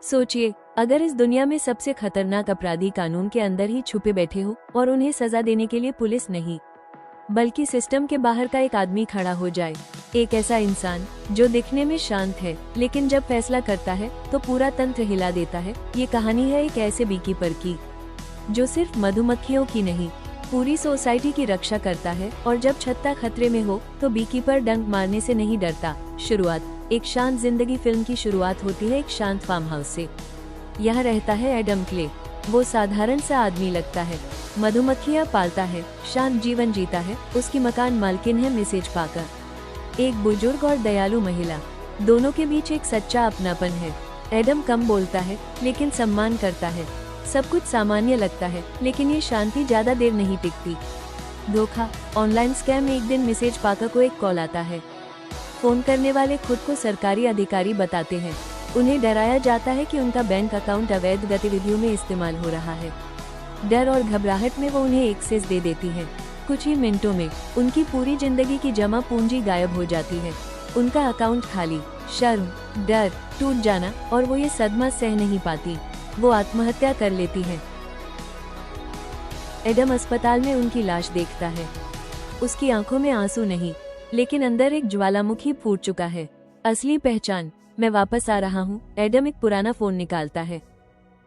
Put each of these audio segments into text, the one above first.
सोचिए, अगर इस दुनिया में सबसे खतरनाक अपराधी कानून के अंदर ही छुपे बैठे हो और उन्हें सजा देने के लिए पुलिस नहीं बल्कि सिस्टम के बाहर का एक आदमी खड़ा हो जाए। एक ऐसा इंसान जो दिखने में शांत है लेकिन जब फैसला करता है तो पूरा तंत्र हिला देता है। ये कहानी है एक ऐसे बीकीपर की जो सिर्फ मधुमक्खियों की नहीं, पूरी सोसाइटी की रक्षा करता है। और जब छत्ता खतरे में हो तो बीकीपर डंक मारने से नहीं डरता। शुरुआत एक शांत जिंदगी। फिल्म की शुरुआत होती है एक शांत फार्म हाउस से। यहाँ रहता है एडम क्ले। वो साधारण सा आदमी लगता है, मधुमक्खियाँ पालता है, शांत जीवन जीता है। उसकी मकान मालकिन है मिसेज पाकर, एक बुजुर्ग और दयालु महिला। दोनों के बीच एक सच्चा अपनापन है। एडम कम बोलता है लेकिन सम्मान करता है। सब कुछ सामान्य लगता है लेकिन ये शांति ज्यादा देर नहीं टिकती। धोखा, ऑनलाइन स्कैम। एक दिन मिसेज पाकर को एक कॉल आता है। फोन करने वाले खुद को सरकारी अधिकारी बताते हैं। उन्हें डराया जाता है कि उनका बैंक अकाउंट अवैध गतिविधियों में इस्तेमाल हो रहा है। डर और घबराहट में वो उन्हें एक्सेस दे देती है। कुछ ही मिनटों में उनकी पूरी जिंदगी की जमा पूंजी गायब हो जाती है। उनका अकाउंट खाली। शर्म, डर, टूट जाना, और वो ये सदमा सह नहीं पाती। वो आत्महत्या कर लेती है। एडम अस्पताल में उनकी लाश देखता है। उसकी आंखों में आंसू नहीं, लेकिन अंदर एक ज्वालामुखी फूट चुका है। असली पहचान, मैं वापस आ रहा हूँ। एडम एक पुराना फोन निकालता है,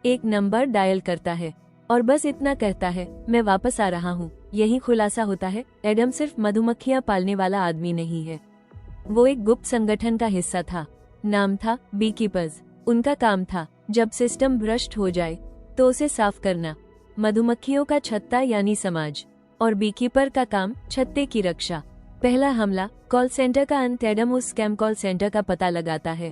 एक नंबर डायल करता है और बस इतना कहता है, मैं वापस आ रहा हूँ। यही खुलासा होता है, एडम सिर्फ मधुमक्खियां पालने वाला आदमी नहीं है। वो एक गुप्त संगठन का हिस्सा था। नाम था बीकीपर्स। उनका काम था जब सिस्टम भ्रष्ट हो जाए तो उसे साफ करना। मधुमक्खियों का छत्ता यानी समाज, और बीकीपर का काम छत्ते की रक्षा। पहला हमला, कॉल सेंटर का अंत। एडम उस स्कैम कॉल सेंटर का पता लगाता है।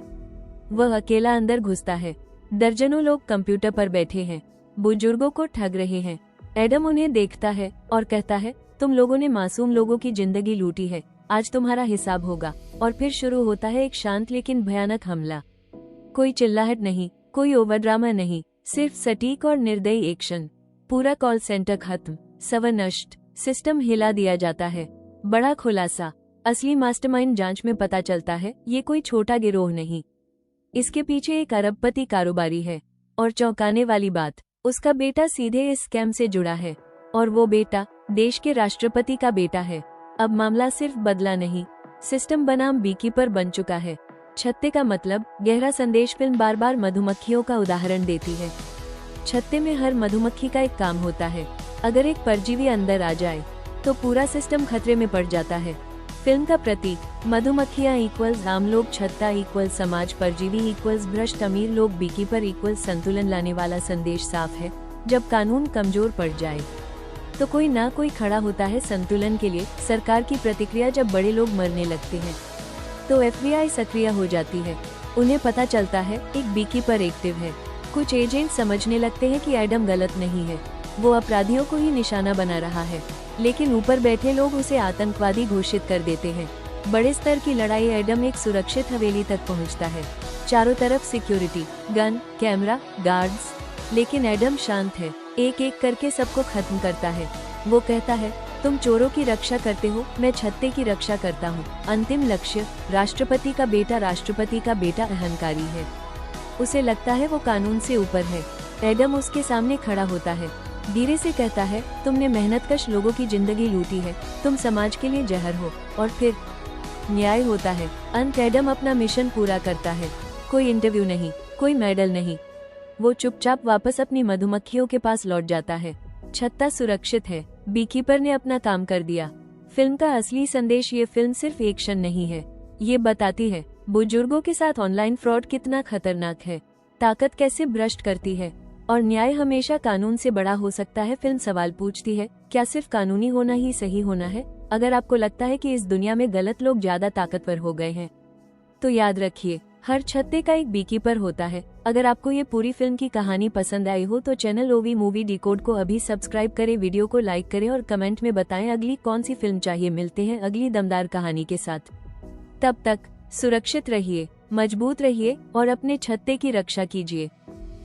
वह अकेला अंदर घुसता है। दर्जनों लोग कंप्यूटर पर बैठे हैं, बुजुर्गों को ठग रहे हैं। एडम उन्हें देखता है और कहता है, तुम लोगों ने मासूम लोगों की जिंदगी लूटी है, आज तुम्हारा हिसाब होगा। और फिर शुरू होता है एक शांत लेकिन भयानक हमला। कोई चिल्लाहट नहीं, कोई ओवरड्रामा नहीं, सिर्फ सटीक और निर्दयी एक्शन। पूरा कॉल सेंटर खत्म, सर्वर नष्ट, सिस्टम हिला दिया जाता है। बड़ा खुलासा, असली मास्टरमाइंड जांच में पता चलता है ये कोई छोटा गिरोह नहीं, इसके पीछे एक अरबपति कारोबारी है। और चौंकाने वाली बात, उसका बेटा सीधे इस स्कैम से जुड़ा है, और वो बेटा देश के राष्ट्रपति का बेटा है। अब मामला सिर्फ बदला नहीं, सिस्टम बनाम बीकीपर बन चुका है। छत्ते का मतलब गहरा संदेश। फिल्म बार बार मधुमक्खियों का उदाहरण देती है। छत्ते में हर मधुमक्खी का एक काम होता है। अगर एक परजीवी अंदर आ जाए तो पूरा सिस्टम खतरे में पड़ जाता है। फिल्म का प्रतीक, मधुमक्खियां इक्वल्स आम लोग, छत्ता इक्वल्स समाज, परजीवी इक्वल्स भ्रष्ट अमीर लोग, बीकीपर इक्वल्स संतुलन लाने वाला संदेश साफ है। जब कानून कमजोर पड़ जाए तो कोई ना कोई खड़ा होता है संतुलन के लिए। सरकार की प्रतिक्रिया, जब बड़े लोग मरने लगते हैं तो FBI सक्रिय हो जाती है। उन्हें पता चलता है एक बीकीपर एक्टिव है। कुछ एजेंट समझने लगते हैं कि एडम गलत नहीं है, वो अपराधियों को ही निशाना बना रहा है। लेकिन ऊपर बैठे लोग उसे आतंकवादी घोषित कर देते हैं। बड़े स्तर की लड़ाई। एडम एक सुरक्षित हवेली तक पहुंचता है। चारों तरफ सिक्योरिटी, गन, कैमरा, गार्ड्स, लेकिन एडम शांत है। एक एक करके सबको खत्म करता है। वो कहता है, तुम चोरों की रक्षा करते हो, मैं छत्ते की रक्षा करता हूँ। अंतिम लक्ष्य, राष्ट्रपति का बेटा। राष्ट्रपति का बेटा अहंकारी है, उसे लगता है वो कानून से ऊपर है। एडम उसके सामने खड़ा होता है, धीरे से कहता है, तुमने मेहनतकश लोगों की जिंदगी लूटी है, तुम समाज के लिए जहर हो। और फिर न्याय होता है। अंत एडम अपना मिशन पूरा करता है। कोई इंटरव्यू नहीं, कोई मेडल नहीं, वो चुपचाप वापस अपनी मधुमक्खियों के पास लौट जाता है। छत्ता सुरक्षित है, बीकीपर ने अपना काम कर दिया। फिल्म का असली संदेश, ये फिल्म सिर्फ एक्शन नहीं है, ये बताती है बुजुर्गों के साथ ऑनलाइन फ्रॉड कितना खतरनाक है, ताकत कैसे भ्रष्ट करती है, और न्याय हमेशा कानून से बड़ा हो सकता है। फिल्म सवाल पूछती है, क्या सिर्फ कानूनी होना ही सही होना है? अगर आपको लगता है कि इस दुनिया में गलत लोग ज्यादा ताकतवर हो गए हैं तो याद रखिए, हर छत्ते का एक बीकीपर होता है। अगर आपको ये पूरी फिल्म की कहानी पसंद आई हो तो चैनल OV मूवी डिकोड को अभी सब्सक्राइब करें, वीडियो को लाइक करें और कमेंट में बताएं अगली कौन सी फिल्म चाहिए। मिलते हैं अगली दमदार कहानी के साथ। तब तक सुरक्षित रहिए, मजबूत रहिए और अपने छत्ते की रक्षा कीजिए।